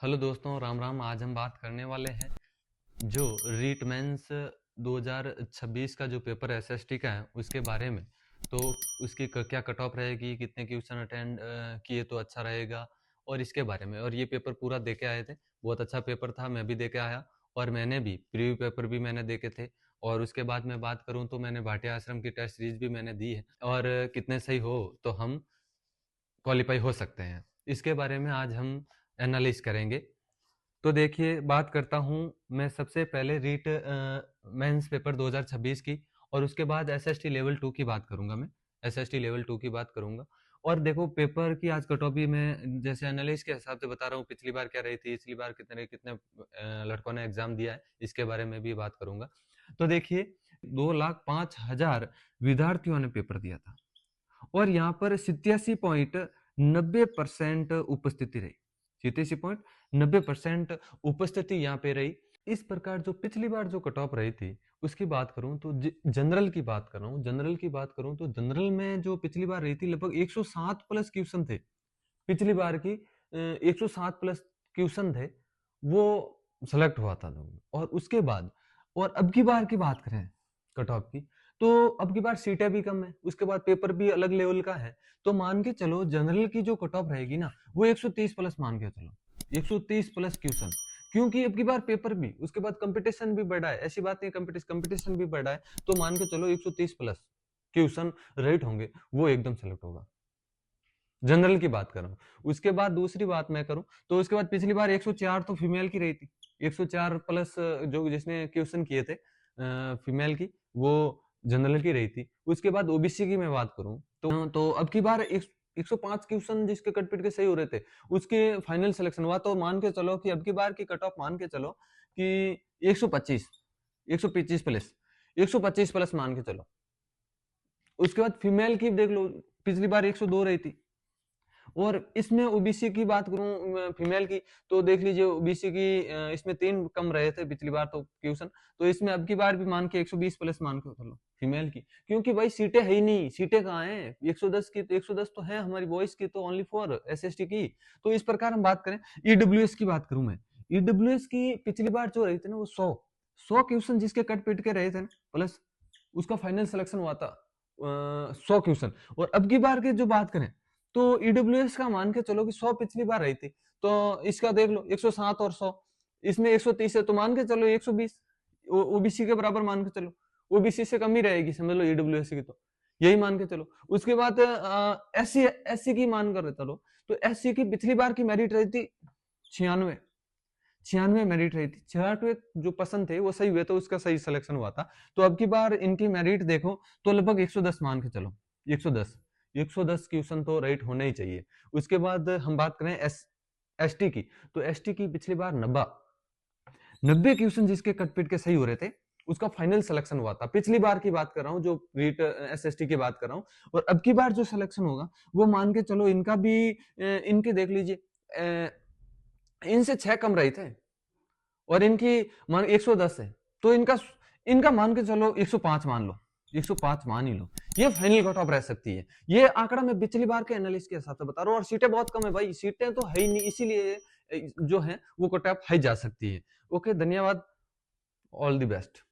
Hello दोस्तों, राम राम। आज हम बात करने वाले हैं जो रीट मेंस 2026 का जो पेपर एसएसटी का है उसके बारे में। तो उसकी क्या कट ऑफ रहेगी, कितने क्वेश्चन अटेंड किए तो अच्छा रहेगा, और इसके बारे में। और ये पेपर पूरा दे के आए थे, बहुत अच्छा पेपर था, मैं भी दे के आया। और मैंने भी प्रीव्यू पेपर भी मैंने देखे थे। और उसके बाद मैं बात करूं तो मैंने भाटिया आश्रम की टेस्ट सीरीज भी मैंने दी है, और कितने सही हो तो हम क्वालिफाई हो सकते हैं, इसके बारे में आज हम एनालिस करेंगे। तो देखिए, बात करता हूँ मैं सबसे पहले रीट मेंस पेपर 2026 की, और उसके बाद एसएसटी लेवल 2 की बात करूंगा। मैं एसएसटी लेवल 2 की बात करूंगा। और देखो, पेपर की आज कट ऑफ भी मैं जैसे एनालिस्ट के हिसाब से बता रहा हूँ, पिछली बार क्या रही थी, पिछली बार कितने कितने लड़कों ने एग्जाम दिया है, इसके बारे में भी बात करूंगा। तो देखिए, 2,05,000 विद्यार्थियों ने पेपर दिया था, और यहाँ पर 87.90% उपस्थिति रही। 87.90% उपस्थिति यहाँ पे रही। इस प्रकार जो पिछली बार जो कट ऑफ रही थी उसकी बात करूं तो जनरल की बात कर रहा हूँ। जनरल की बात करूं तो जनरल में जो पिछली बार रही थी, लगभग 107 प्लस क्वेश्चन थे। पिछली बार की 107 प्लस क्वेश्चन थे, वो सेलेक्ट हुआ था लोग। और उसके बाद, और अब की बार की बात करें कट ऑफ की, तो अब की बार सीटें भी कम है, उसके बाद पेपर भी अलग लेवल का है। तो मान के चलो जनरल की जो कट ऑफ रहेगी ना, वो 130 प्लस मान के चलो, 130 प्लस क्वेश्चन। क्योंकि अब की बार पेपर भी, उसके बाद कंपटीशन भी बढ़ा है, ऐसी बात नहीं, कंपटीशन भी बढ़ा है। तो मान के चलो 130 प्लस क्वेश्चन रेट होंगे, वो एकदम सेलेक्ट होगा। जनरल की बात कर रहा हूँ। उसके बाद दूसरी बात मैं करूं तो उसके बाद पिछली बार 104 तो फीमेल की रही थी। 104 प्लस जो जिसने क्वेश्चन किए थे फीमेल की, वो जनरल की रही थी। उसके बाद ओबीसी की मैं बात करूं तो अब की बार 105 क्वेश्चन जिसके कट पिट के सही हो रहे थे, उसके फाइनल सिलेक्शन हुआ। तो मान के चलो कि अब की बार की कट ऑफ मान के चलो कि 125 125 प्लस 125 प्लस मान के चलो। उसके बाद फीमेल की देख लो, पिछली बार 102 रही थी। और इसमें ओबीसी की बात करूं फीमेल की, तो देख लीजिए ओबीसी की इसमें 3 कम रहे थे पिछली बार तो क्वेश्चन। तो इसमें अब की बार भी मान के 120 प्लस मान के चलो फीमेल की, क्योंकि भाई सीटें है ही नहीं। सीटें कहाँ हैं? 110 की तो 110 तो है हमारी बॉयज की, तो ओनली फॉर एसएसटी की। तो इस प्रकार हम बात करें, ईडब्ल्यूएस की बात करूं मैं, ईडब्ल्यूएस की पिछली बार जो रही थी ना, वो 100 क्वेश्चन जिसके कट पिट के रहे थे ना, प्लस उसका फाइनल सिलेक्शन हुआ था 100 क्वेश्चन। और अब की बार की जो बात करें तो ईडब्ल्यूएस का मान के चलो कि 100 पिछली बार रही थी, तो इसका देख लो 107 और 100, इसमें 130 है, तो मान के चलो 120 ओबीसी के बराबर मान के चलो। ओबीसी से कम ही रहेगी समझ लो ईडब्ल्यूएस की, तो यही मान के चलो। उसके बाद एससी एससी की मान कर चलो, तो एससी की पिछली बार की मेरिट रही थी 96। 96 मेरिट रही थी, 96 जो पसंद थे वो सही हुए, तो उसका सही सिलेक्शन हुआ था। तो अब की बार इनकी मेरिट देखो तो लगभग 110 मान के चलो, 110 110 क्वेश्चन तो राइट होने ही चाहिए। उसके बाद हम बात करें एसटी की, तो एसटी की पिछली बार 90 क्वेश्चन जिसके कटपिट के सही हो रहे थे, उसका फाइनल सिलेक्शन हुआ था। पिछली बार की बात कर रहा हूँ, जो रीट एसएसटी की बात कर रहा हूँ। और अब की बार जो सिलेक्शन होगा वो मान के चलो इनका भी इनके देख लीजिए, इनसे 6 कम रहे थे, और इनकी मान 110 है, तो इनका इनका मान के चलो 105 मान लो, 105 मान ही लो। ये फाइनल कट ऑफ रह सकती है। ये आंकड़ा मैं पिछली बार के एनालिस्ट के हिसाब से बता रहा हूँ। और सीटें बहुत कम है भाई, सीटें तो है ही नहीं, इसीलिए जो है वो कट ऑफ हाई जा सकती है। ओके, धन्यवाद, ऑल द बेस्ट।